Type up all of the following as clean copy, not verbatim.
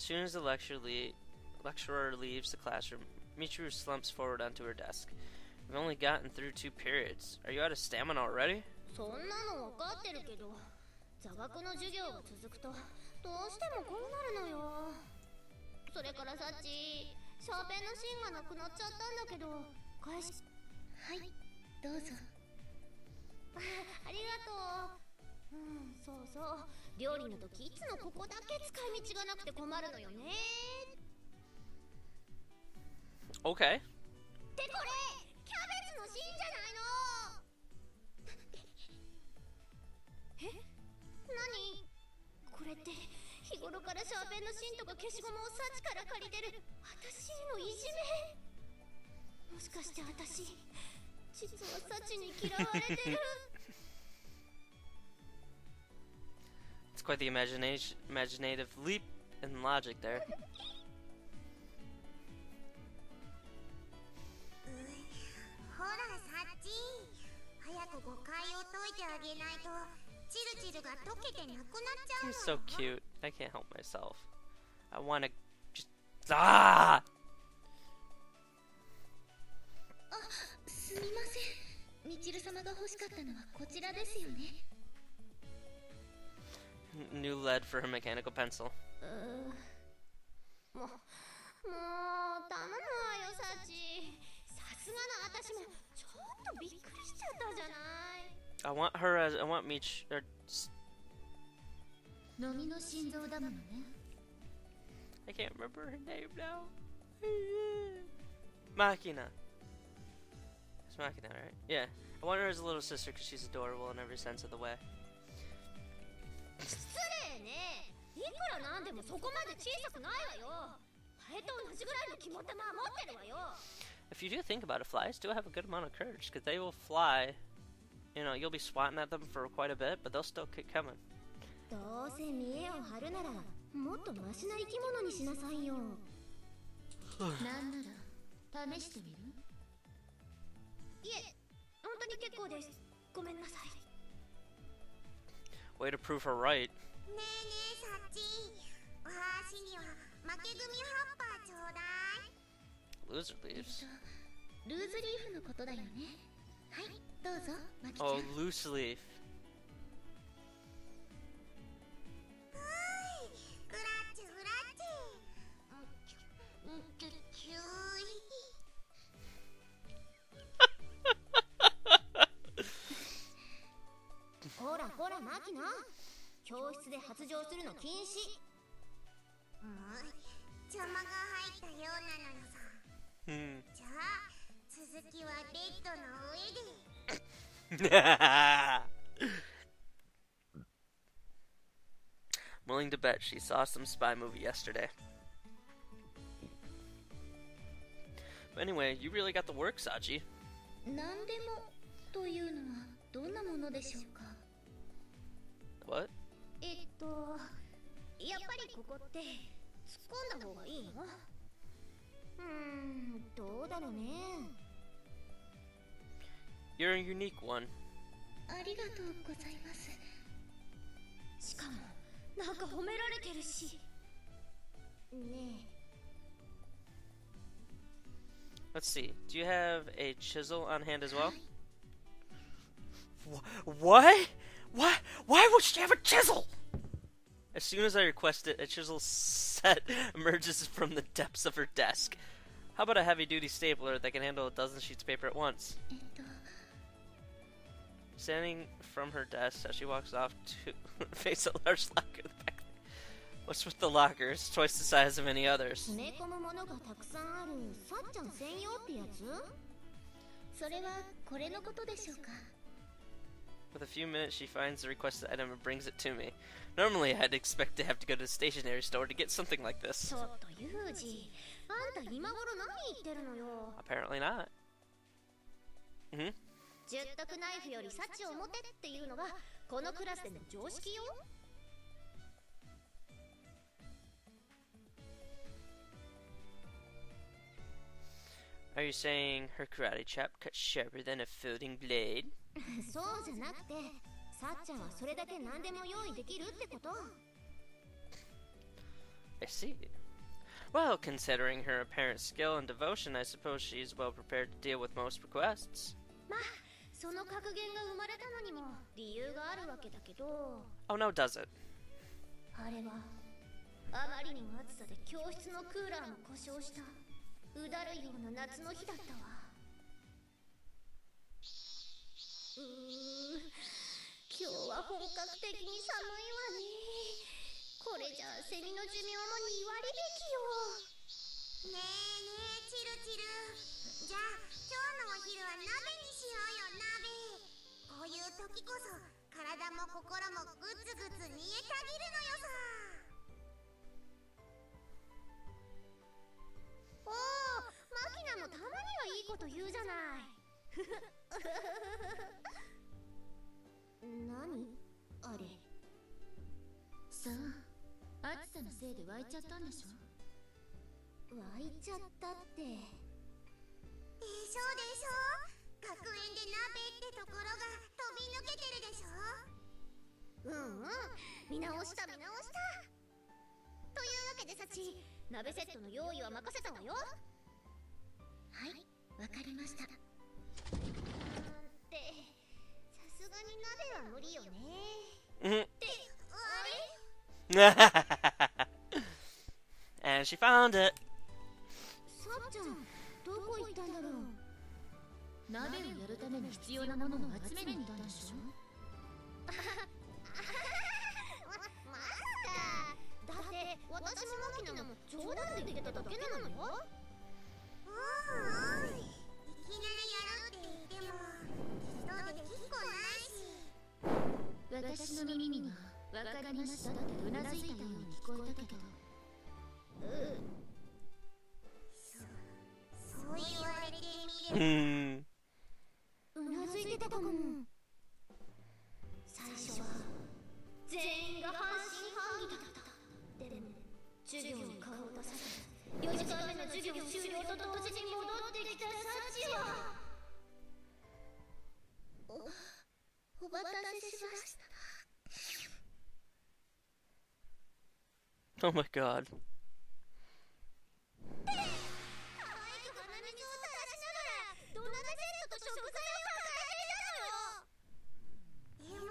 As soon as the lecturer leaves the classroom, Michiru slumps forward onto her desk. We've only gotten through 2 periods. Are you out of stamina already? そんなの分かってるけど、座学の授業が続くとどうしてもこうなるのよ。それからさっち、シャーペンの芯がなくなっちゃったんだけど、返し。はい、どうぞ。ありがとう。そうそう。料理の時いつもここだけ使い道がなくて困るのよね。Okay. ってこれ、キャベツの芯じゃないの。何これって日頃からシャーペンの芯とか消しゴムをサチから借りてる私へのいじめ。もしかして私実はサチに嫌われてる。It's quite the imaginative leap in logic there. ほらサチ、早く誤解を解いてあげないとチルチルが溶けてなくなっちゃうの。 He's so cute. I can't help myself. I want to just... Ah! あ、すみません。ミチル様が欲しかったのはこちらですよね。New lead for her mechanical pencil. もう頼むわよサチ。さすがの私もちょっとびっくりしちゃったじゃない。I want her as... I want Mich...ノミの心臓だものね。I can't remember her name now. Machina. It's Machina, right? Yeah. I want her as a little sister because she's adorable in every sense of the way. 失礼ね。いくらなんでもそこまで小さくないわよ。ハエと同じぐらいの肝玉は持ってるわよ。If you do think about it, flies do have a good amount of courage because they will fly. You know, you'll be swatting at them for quite a bit, but they'll still keep coming. どうせ見栄を張るならもっとマシな生き物にしなさいよ。なんなら試してみる？いえ、本当に結構です。ごめんなさい。Way to prove her right. ねえねえサチ、お箸には負け組葉っぱちょうだい。Loser leaves. ルーズリーフのことだよね。はい、どうぞ、マキちゃん。 Oh, loose leaf. クラッチフラッチ。ほらほらマキナ、教室で発情するの禁止。邪魔が入ったようなのよさ。じゃあ続きはベッドの上で。I'm willing to bet she saw some spy movie yesterday. But anyway, you really got the work, Sachi. 何でもというのはどんなものでしょうか。 What? やっぱりここって突っ込んだ方がいいの？どうだろうね。 You're a unique one. ありがとうございます。しかもなんか褒められてるし。ねえ。 Let's see. Do you have a chisel on hand as well? What? What? Why would she have a chisel? As soon as I request it, a chisel set emerges from the depths of her desk. How about a heavy-duty stapler that can handle a dozen sheets of paper at once? Standing from her desk as she walks off to face a large locker in the back. What's with the lockers? Twice the size of any others. 詰め込むものがたくさんあるさっちゃん専用ってやつ？それはこれのことでしょうか。 With a few minutes, she finds the requested item and brings it to me. Normally, I'd expect to have to go to the stationery store to get something like this. ちょっとユージ、あんた今頃何言ってるのよ。 Apparently not. 十徳ナイフよりサチを持てっていうのがこのクラスでの常識よ。 Are you saying her karate chop cuts sharper than a folding blade? そうじゃなくて、さっちゃんはそれだけ何でも用意できるってこと。I see. Well, considering her apparent skill and devotion, I suppose she's well prepared to deal with most requests. まあその格言が生まれたのにも理由があるわけだけど Oh no, does it? あれはあまりの暑さで教室のクーラーも故障したうだるような夏の日だったわ今日は本格的に寒いわねこれじゃあセミの寿命も2割引きよねえねえチルチルじゃあ今日のお昼は鍋にしようよ鍋こういう時こそ体も心もグツグツ煮えたぎるのよさおおマキナもたまにはいいこと言うじゃない何あれさあ暑さのせいで湧いちゃったんでしょ湧いちゃったってでしょでしょ学園で鍋ってところが飛び抜けてるでしょ見直した見直したというわけでサチ鍋セットの用意は任せたわよはいわかりましたってさすがに鍋は無理よねってAnd she found it. さっちゃんどこ行ったんだろう鍋をやるために必要なものを集めに行ったんでしょまさかだって私もマキナも冗談で言ってただけなのよいきなりやるって言っても人で結構ないし私の耳にはわかりましたってうなずいたように聞こえたけどそう言われてみればうなずいてたかも最初は全員が半信半疑だったでも授業に顔を出さず4時間目の授業終了と同時に戻ってきたサチはお待たせしました Oh my god. 可愛く鼻水を垂らしながら土鍋セットと食材を抱えていたのよでも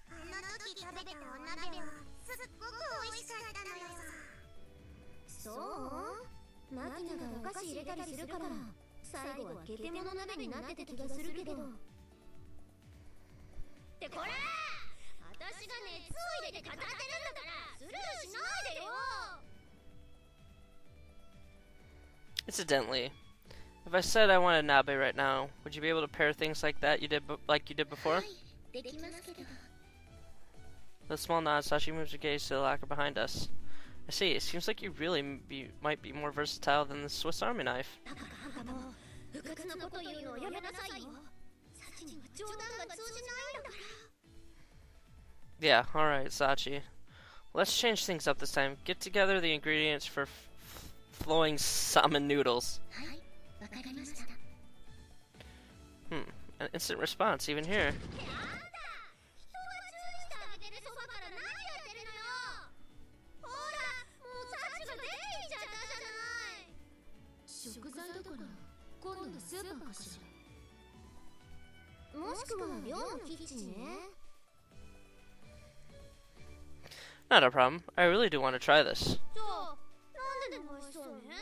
あの時食べたお鍋はすっごく美味しかったのよそうマキナがお菓子入れたりするから最後はゲテモノ鍋になってた気がするけどってこら私が熱を入れて語ってるんだからスルーしないでよ Incidentally, if I said I wanted nabe right now, would you be able to pair things like that you did before? できますけど The small nod, Sashi moves her gaze to the locker behind us. I see. It seems like you really might be more versatile than the Swiss Army knife. バカかあんたも部活のこと言うのをやめなさいよサチには冗談が通じないんだから Yeah, alright, Sachi. Let's change things up this time. Get together the ingredients for flowing salmon noodles. はいわかりました An instant response, even here. やだ人が注意してあげてるそばから何やってるのよほらもうサチが出て行っちゃったじゃない食材だから今度のスーパーかしらもしくは寮のキッチンね Not a problem. I really do want to try this. じゃあなんででも美味しそうね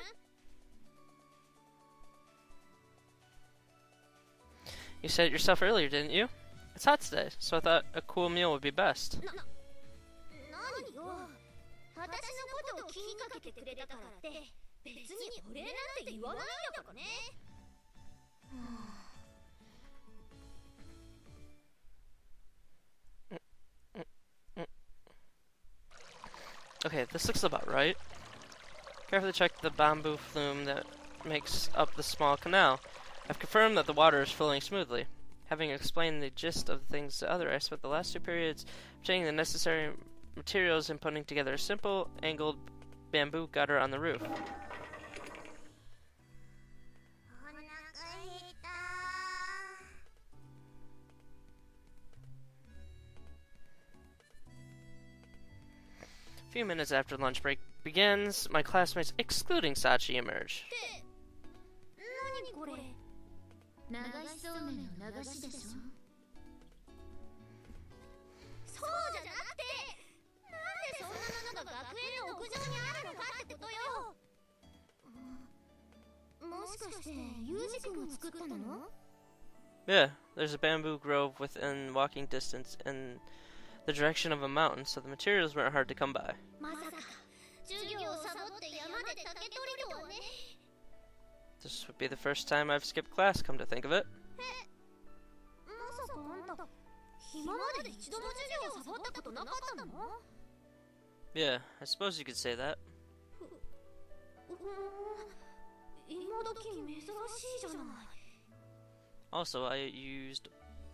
You said it yourself earlier, didn't you? It's hot today, so I thought a cool meal would be best. 何よ私のことを気にかけてくれたからって別にお礼なんて言わないんだからね Okay, this looks about right. Carefully check the bamboo flume that makes up the small canal. I've confirmed that the water is flowing smoothly. Having explained the gist of things to others, I spent the last 2 periods obtaining the necessary materials and putting together a simple, angled bamboo gutter on the roof. A few minutes after lunch break, begins, my classmates, excluding Sachi, emerge. 何これ？流しそうめんの流しでしょ？そうじゃなくて、なんでそんなものが学園の屋上にあるのかってことよ。もしかしてユージ君が作ったの？ Yeah, there's a bamboo grove within walking distance in the direction of a mountain, so the materials weren't hard to come by. まさか授業をサボって山で竹取りとはね。This would be the first time I've skipped class, come to think of it. まさかあんた今まで一度も授業をサボったことなかったの？ Yeah, I suppose you could say that. 今時珍しいじゃない。 Also, I used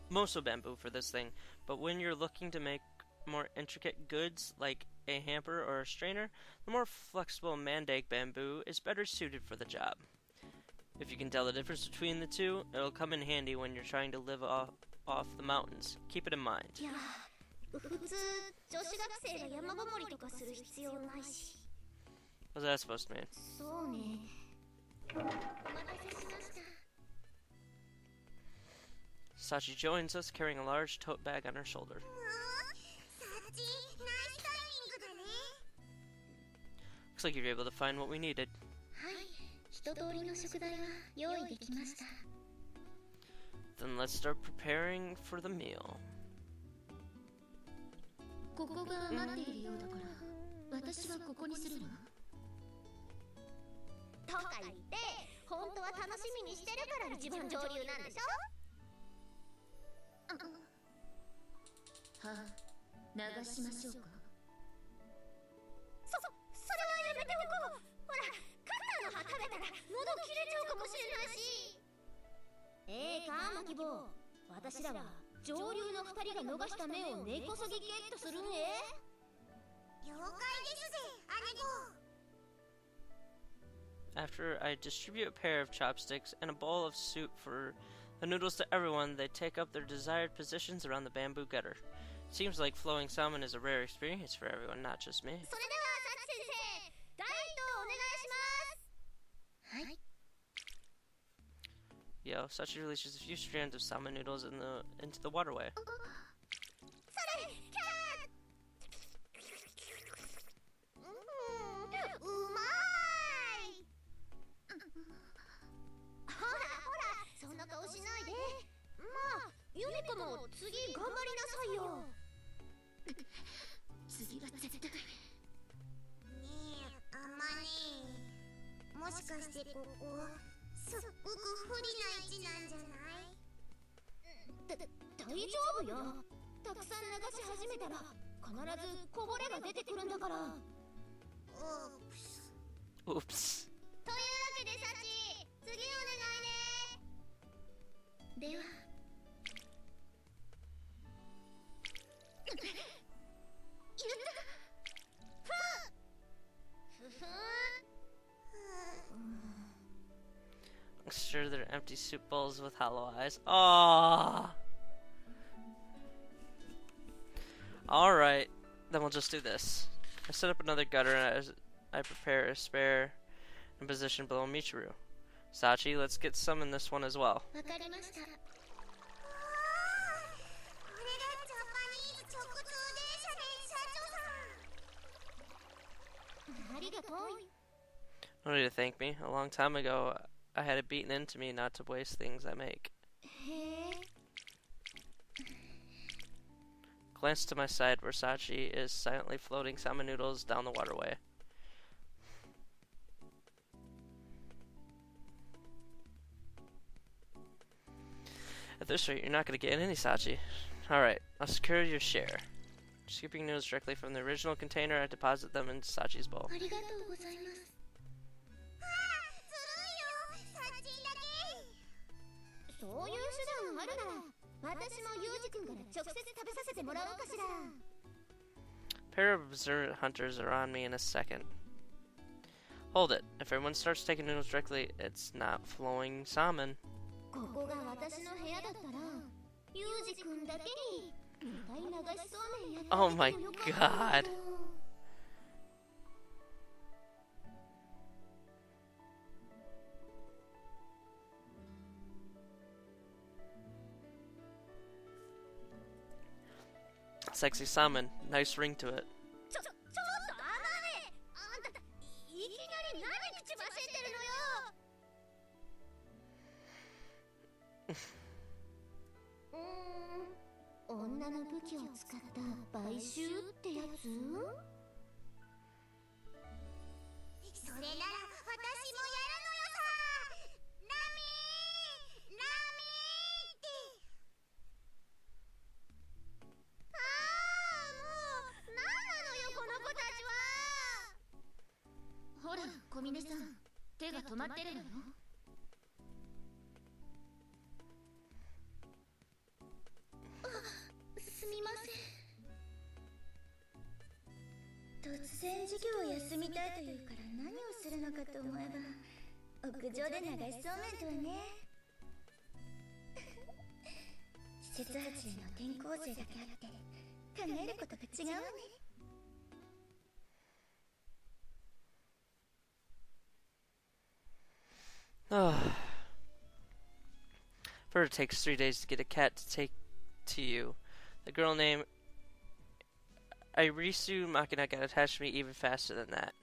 Moso bamboo for this thing, but when you're looking to make more intricate goods like a hamper or a strainer, the more flexible mandake bamboo is better suited for the job. If you can tell the difference between the two, it'll come in handy when you're trying to live off the mountains. Keep it in mind. いや、普通女子学生が山ごもりとかする必要ないし。 What's that supposed to mean? そうね。お待たせしました。 Sachi joins us, carrying a large tote bag on her shoulder. サチ、ナイスタイミングだね。 Looks like you're able to find what we needed. はい、一通りの食材は用意できました。 Then let's start preparing for the meal. ここが待っているようだから、私はここにするわ。とか言って、本当は楽しみにしてるから一番上流なんでしょ？はあ、流しましょうか。それはやめておこう。ほら、カッターの葉食べたら喉切れちゃうかもしれないし。か、マキボウ。私らは上流の二人が逃した目を根こそぎゲットするね。了解ですぜ、姉子。 After I distribute a pair of chopsticks and a bowl of soup for the noodles to everyone, they take up their desired positions around the bamboo gutter. It seems like flowing salmon is a rare experience for everyone, not just me. それでは、サチ先生、ガイドお願いします。はい。 Yo, Sachi releases a few strands of salmon noodles into the waterway. それ、キャー。うまい。ほらほら、そんな顔しないで。まあ、ユミコも次頑張りなさいよ。次は絶対。ねえ、あまね。もしかしてここすっごく不利な位置なんじゃない？大丈夫よ。たくさん流し始めたら必ずこぼれが出てくるんだから。Oops. というわけでサチ、次お願いね。では。Sure, they're empty soup bowls with hollow eyes. Aww. Alright, then we'll just do this. I set up another gutter and I prepare a spare in position below Michiru. Sachi, let's get some in this one as well. わかりました。これがジャパニーズ直通電車で社長さん。ありがとう。No need to thank me. A long time ago, I had it beaten into me not to waste things I make. へえ。 Glance to my side where Sachi is silently floating salmon noodles down the waterway. At this rate, you're not going to get any Sachi. Alright, I'll secure your share. Scooping noodles directly from the original container, I deposit them into Sachi's bowl. ありがとうございます。そういう手段があるなら、私もユージ君から直接食べさせてもらおうかしら。A pair of observant hunters are on me in a second. Hold it. If everyone starts taking noodles directly, it's not flowing salmon. ここが私の部屋だったら、ユージ君だけに2回流しそうめんやってあ Oh げ my てもよかったんだけど。sexy salmon. Nice ring to it. ちょっと甘えあんたいきなり何口走ってるのよ女の武器を使った買収ってやつそれなら私もやるのよさラミーってああもう何なのよこの子たちはほら小峰さん手が止まってるのよすみません突然授業を休みたいというから何をするのかと思えば屋上で流しそうめんとはね施設8年の転校生だけあって考えることが違うわねFirst, it takes 3 days to get a cat to take to you. The girl named Irisu Makina got attached to me even faster than that.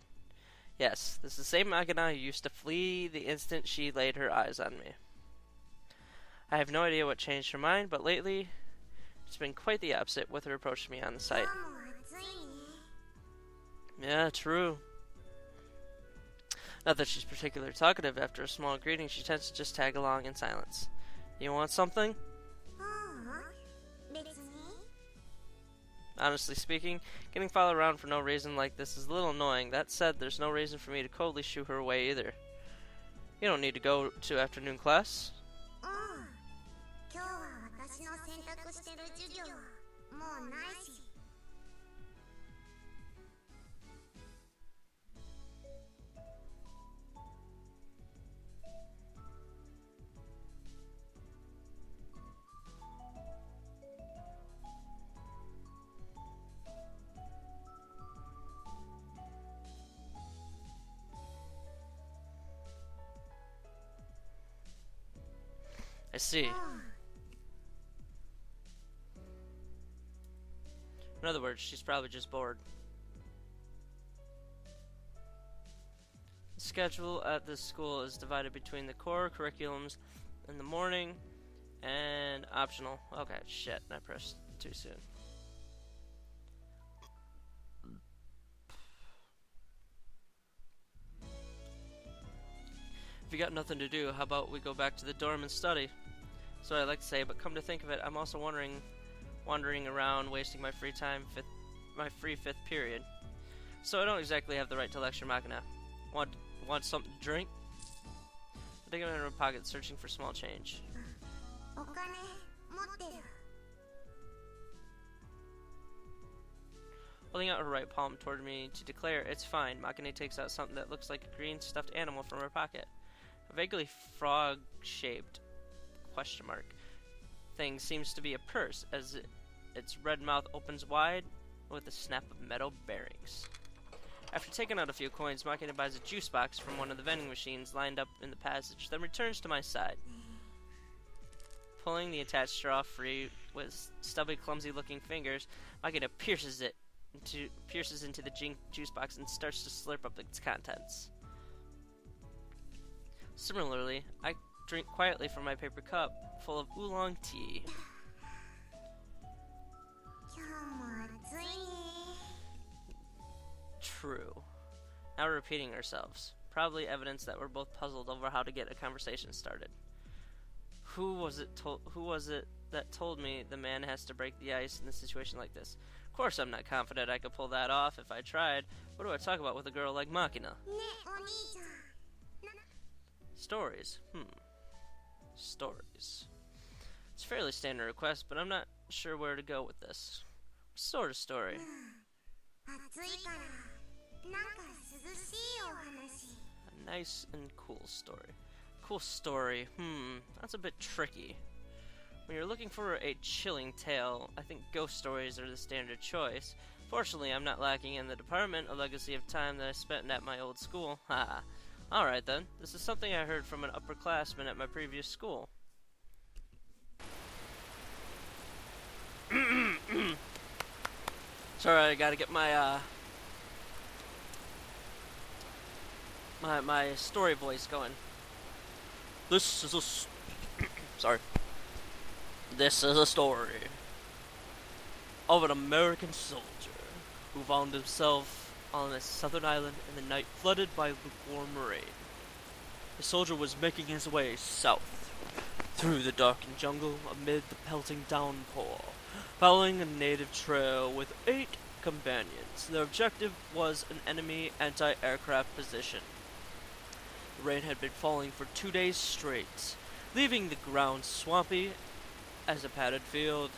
Yes, this is the same Makina who used to flee the instant she laid her eyes on me. I have no idea what changed her mind, but lately it's been quite the opposite with her approach to me on the site. Yeah, true. Not that she's particularly talkative. After a small greeting, she tends to just tag along in silence. You want something? Honestly speaking, getting followed around for no reason like this is a little annoying. That said, there's no reason for me to coldly shoo her away either. You don't need to go to afternoon class. I see. In other words, she's probably just bored. The schedule at this school is divided between the core curriculums in the morning and optional. Okay, shit, I pressed too soon. If you got nothing to do, how about we go back to the dorm and study? That's what I like to say, but come to think of it, I'm also wandering around, wasting my free time, my free fifth period. So I don't exactly have the right to lecture Makina. Want something to drink? I dig in my pocket, searching for small change. Holding out her right palm toward me to declare, it's fine, Makina takes out something that looks like a green stuffed animal from her pocket. A vaguely frog-shaped thing seems to be a purse, as its red mouth opens wide with a snap of metal bearings. After taking out a few coins, Makina buys a juice box from one of the vending machines lined up in the passage, then returns to my side. Pulling the attached straw free with stubby, clumsy-looking fingers, Makina pierces into the juice box and starts to slurp up its contents. Similarly, I drink quietly from my paper cup full of oolong tea. True. Now we're repeating ourselves. Probably evidence that we're both puzzled over how to get a conversation started. Who was it that told me the man has to break the ice in a situation like this? Of course I'm not confident I could pull that off if I tried. What do I talk about with a girl like Makina? Stories. Stories. It's a fairly standard request, but I'm not sure where to go with this. What sort of story? A nice and cool story. Cool story. That's a bit tricky. When you're looking for a chilling tale, I think ghost stories are the standard choice. Fortunately, I'm not lacking in the department, a legacy of time that I spent at my old school. Haha. Alright then, this is something I heard from an upperclassman at my previous school. Sorry, I gotta get my my story voice going. This is a sorry. This is a story of an American soldier who found himself on a southern island in the night flooded by lukewarm rain. The soldier was making his way south through the darkened jungle amid the pelting downpour, following a native trail with 8 companions. Their objective was an enemy anti-aircraft position. The rain had been falling for 2 days straight, leaving the ground swampy as a padded field.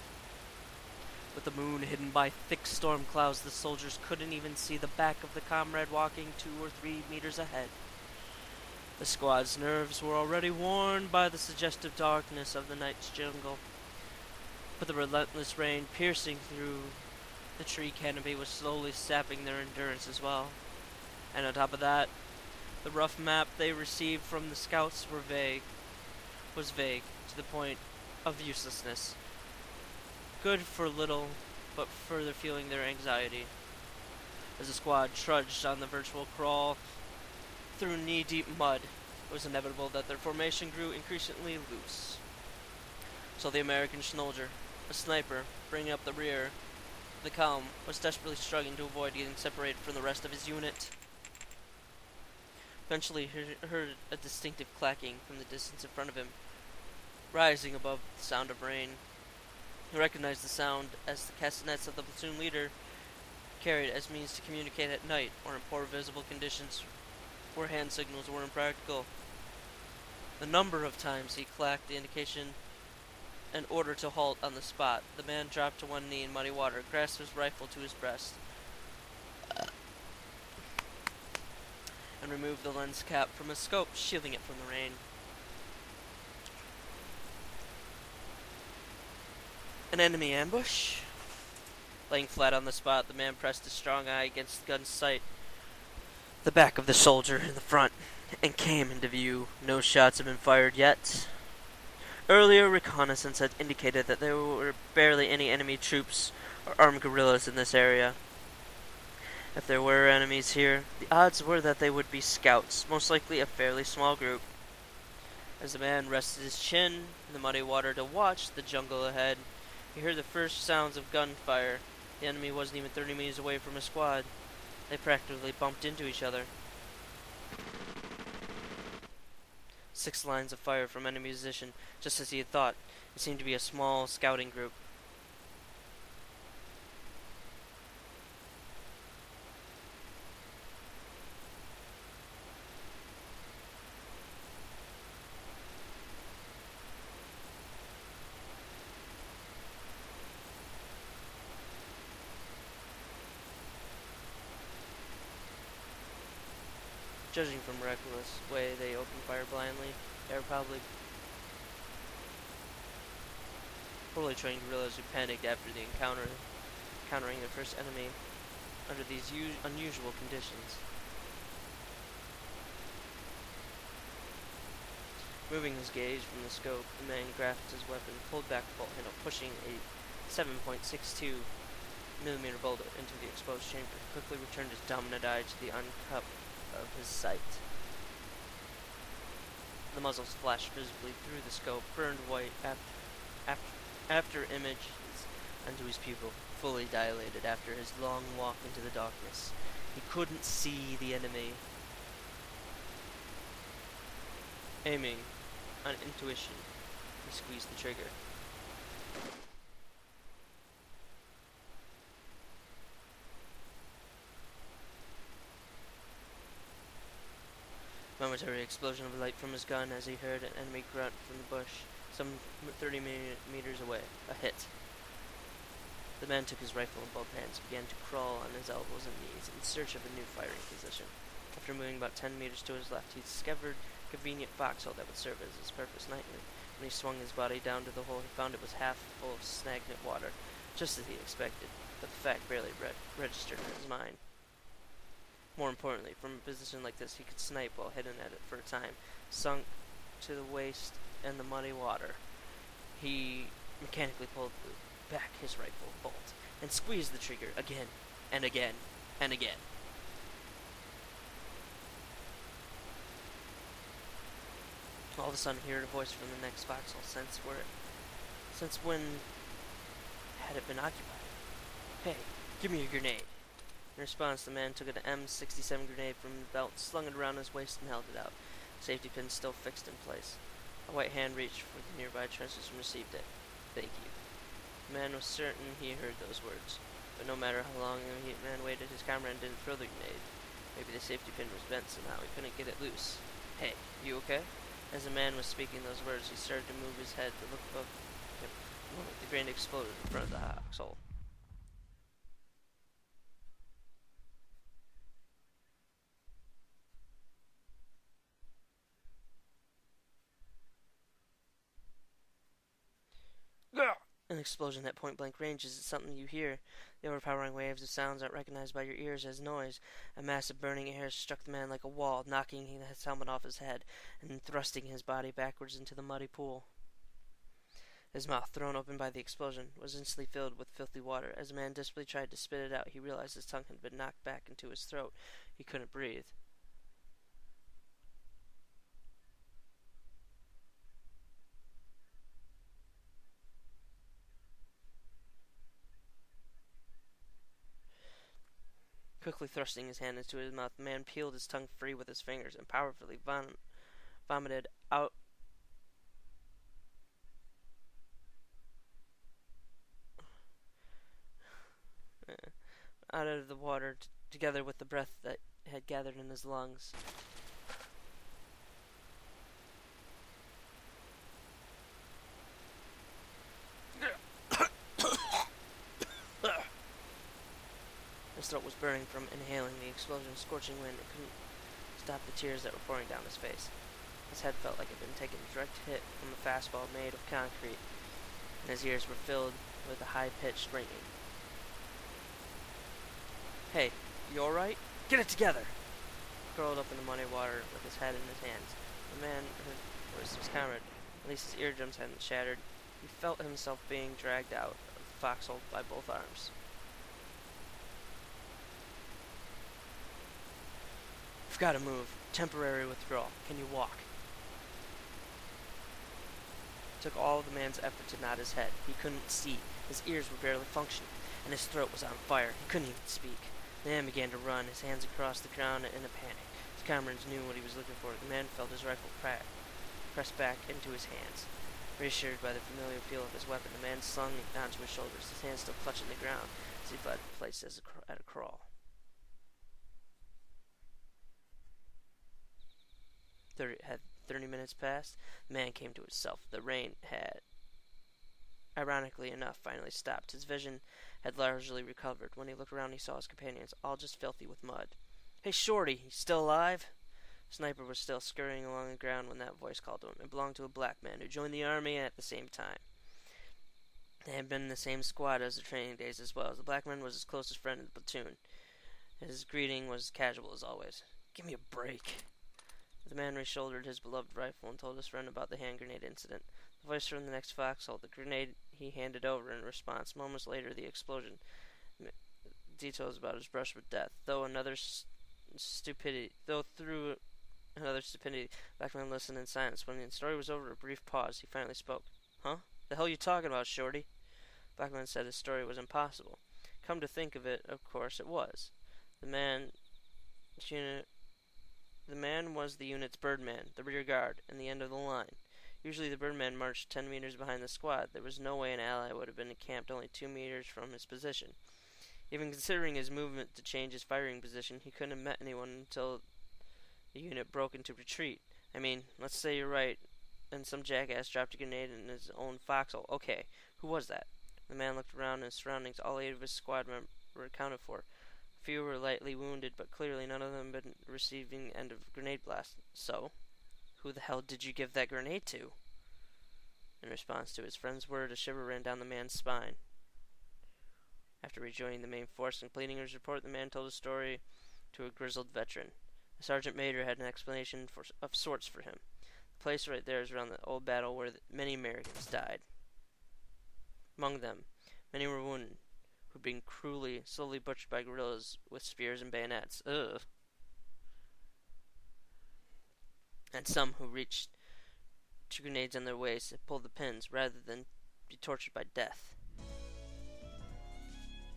With the moon hidden by thick storm clouds, the soldiers couldn't even see the back of the comrade walking 2 or 3 meters ahead. The squad's nerves were already worn by the suggestive darkness of the night's jungle, but the relentless rain piercing through the tree canopy was slowly sapping their endurance as well. And on top of that, the rough map they received from the scouts was vague to the point of uselessness. Good for little, but further fueling their anxiety. As the squad trudged on the virtual crawl through knee-deep mud, it was inevitable that their formation grew increasingly loose. So the American soldier, a sniper, bringing up the rear of the column, was desperately struggling to avoid getting separated from the rest of his unit. Eventually, he heard a distinctive clacking from the distance in front of him, rising above the sound of rain. He recognized the sound as the castanets of the platoon leader carried as means to communicate at night or in poor visible conditions where hand signals were impractical. The number of times he clacked the indication an order to halt on the spot. The man dropped to one knee in muddy water, grasped his rifle to his breast, and removed the lens cap from his scope, shielding it from the rain. An enemy ambush? Laying flat on the spot, the man pressed his strong eye against the gun's sight, the back of the soldier in the front, and came into view. No shots had been fired yet. Earlier reconnaissance had indicated that there were barely any enemy troops or armed guerrillas in this area. If there were enemies here, the odds were that they would be scouts, most likely a fairly small group. As the man rested his chin in the muddy water to watch the jungle ahead, he heard the first sounds of gunfire. The enemy wasn't even 30 meters away from his squad. They practically bumped into each other. 6 lines of fire from enemy position, just as he had thought. It seemed to be a small scouting group. Judging from reckless way they opened fire blindly, they were probably poorly trained guerrillas who panicked after the encountering their first enemy under these unusual conditions. Moving his gaze from the scope, the man grasped his weapon, pulled back the bolt handle, pushing a 7.62 millimeter bullet into the exposed chamber. He quickly returned his dominant eye to the uncup of his sight. The muzzle flashed visibly through the scope, burned white after images unto his pupil, fully dilated after his long walk into the darkness. He couldn't see the enemy. Aiming on intuition, he squeezed the trigger. Momentary explosion of light from his gun as he heard an enemy grunt from the bush, some 30 meters away. A hit. The man took his rifle in both hands and began to crawl on his elbows and knees in search of a new firing position. After moving about 10 meters to his left, he discovered a convenient foxhole that would serve as his purpose nightly. When he swung his body down to the hole, he found it was half full of stagnant water, just as he expected, but the fact barely registered in his mind. More importantly, from a position like this, he could snipe while hidden at it for a time. Sunk to the waist in the muddy water, he mechanically pulled back his rifle bolt, and squeezed the trigger again and again and again. All of a sudden, he heard a voice from the next foxhole. Since when had it been occupied? Hey, give me a grenade. In response, the man took an M67 grenade from the belt, slung it around his waist, and held it out. The safety pin still fixed in place. A white hand reached for the nearby trenches and received it. Thank you. The man was certain he heard those words. But no matter how long the man waited, his comrade didn't throw the grenade. Maybe the safety pin was bent somehow. He couldn't get it loose. Hey, you okay? As the man was speaking those words, he started to move his head to look above him. The grenade exploded in front of the foxhole. An explosion at point-blank range isn't something you hear. The overpowering waves of sounds aren't recognized by your ears as noise. A mass of burning air struck the man like a wall, knocking his helmet off his head and thrusting his body backwards into the muddy pool. His mouth, thrown open by the explosion, was instantly filled with filthy water. As the man desperately tried to spit it out, he realized his tongue had been knocked back into his throat. He couldn't breathe. Quickly thrusting his hand into his mouth, the man peeled his tongue free with his fingers and powerfully vomited out of the water, together with the breath that had gathered in his lungs. His throat was burning from inhaling the explosion's scorching wind. It couldn't stop the tears that were pouring down his face. His head felt like it had been taking a direct hit from a fastball made of concrete, and his ears were filled with a high-pitched ringing. Hey, you alright? Get it together! He curled up in the muddy water with his head in his hands. The man was his comrade. At least his eardrums hadn't shattered. He felt himself being dragged out of the foxhole by both arms. You've got to move. Temporary withdrawal. Can you walk? It took all of the man's effort to nod his head. He couldn't see. His ears were barely functioning, and his throat was on fire. He couldn't even speak. The man began to run, his hands across the ground in a panic. His comrades knew what he was looking for. The man felt his rifle pressed back into his hands. Reassured by the familiar feel of his weapon, the man slung it onto his shoulders, his hands still clutching the ground as he fled in place at a crawl. Had 30 minutes passed, the man came to himself. The rain had, ironically enough, finally stopped. His vision had largely recovered. When he looked around, he saw his companions, all just filthy with mud. Hey, Shorty, you still alive? The sniper was still scurrying along the ground when that voice called to him. It belonged to a black man who joined the army at the same time. They had been in the same squad as the training days as well. The black man was his closest friend in the platoon. His greeting was casual as always. Give me a break. The man reshouldered his beloved rifle and told his friend about the hand grenade incident. The voice from the next foxhole, the grenade he handed over in response. Moments later, the explosion. Details about his brush with death. Through another stupidity, Black man listened in silence. When the story was over, a brief pause, he finally spoke. Huh? The hell you talking about, Shorty? Black man said his story was impossible. Come to think of it, of course it was. The man was the unit's birdman, the rear guard, and the end of the line. Usually the birdman marched 10 meters behind the squad. There was no way an ally would have been encamped only 2 meters from his position. Even considering his movement to change his firing position, he couldn't have met anyone until the unit broke into retreat. I mean, let's say you're right, and some jackass dropped a grenade in his own foxhole. Okay, who was that? The man looked around his surroundings. All 8 of his squad were accounted for. Few were lightly wounded, but clearly none of them had been receiving the end of a grenade blast. So, who the hell did you give that grenade to? In response to his friend's word, a shiver ran down the man's spine. After rejoining the main force and completing his report, the man told his story to a grizzled veteran. The sergeant major had an explanation of sorts for him. The place right there is around the old battle where many Americans died. Among them, many were wounded. who'd been cruelly, slowly butchered by guerrillas with spears and bayonets. Ugh. And some who reached two grenades on their waists and pulled the pins rather than be tortured by death.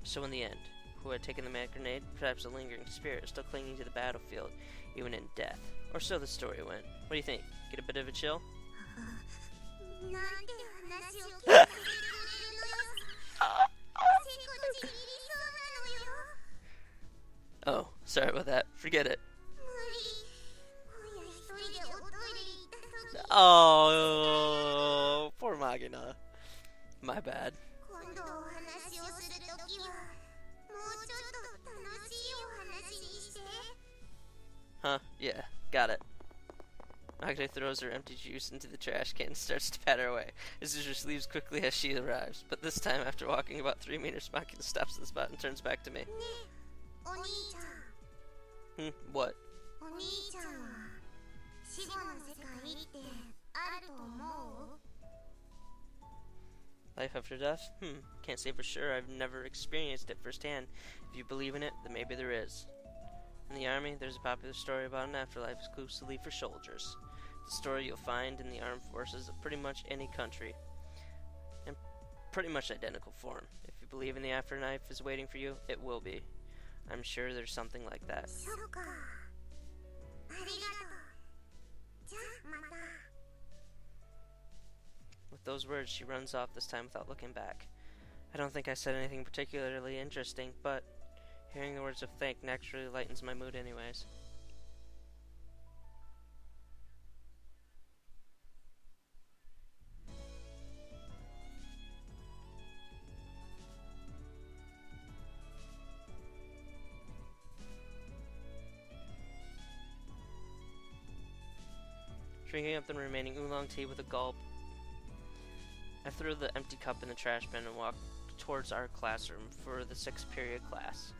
So in the end, who had taken the mad grenade? Perhaps a lingering spirit still clinging to the battlefield, even in death. Or so the story went. What do you think? Get a bit of a chill? Oh, sorry about that. Forget it. Oh, poor Magina. My bad. Huh, yeah, got it. Magna throws her empty juice into the trash can and starts to pat her away. Azuzur leaves quickly as she arrives, but this time, after walking about 3 meters, Magna stops at the spot and turns back to me. What? Life after death? Can't say for sure. I've never experienced it firsthand. If you believe in it, then maybe there is. In the army, there's a popular story about an afterlife exclusively for soldiers. It's a story you'll find in the armed forces of pretty much any country. In pretty much identical form. If you believe in the afterlife is waiting for you, it will be. I'm sure there's something like that. With those words, she runs off, this time without looking back. I don't think I said anything particularly interesting, but hearing the words of thank naturally lightens my mood anyways. Drinking up the remaining oolong tea with a gulp, I threw the empty cup in the trash bin and walked towards our classroom for the 6th period class.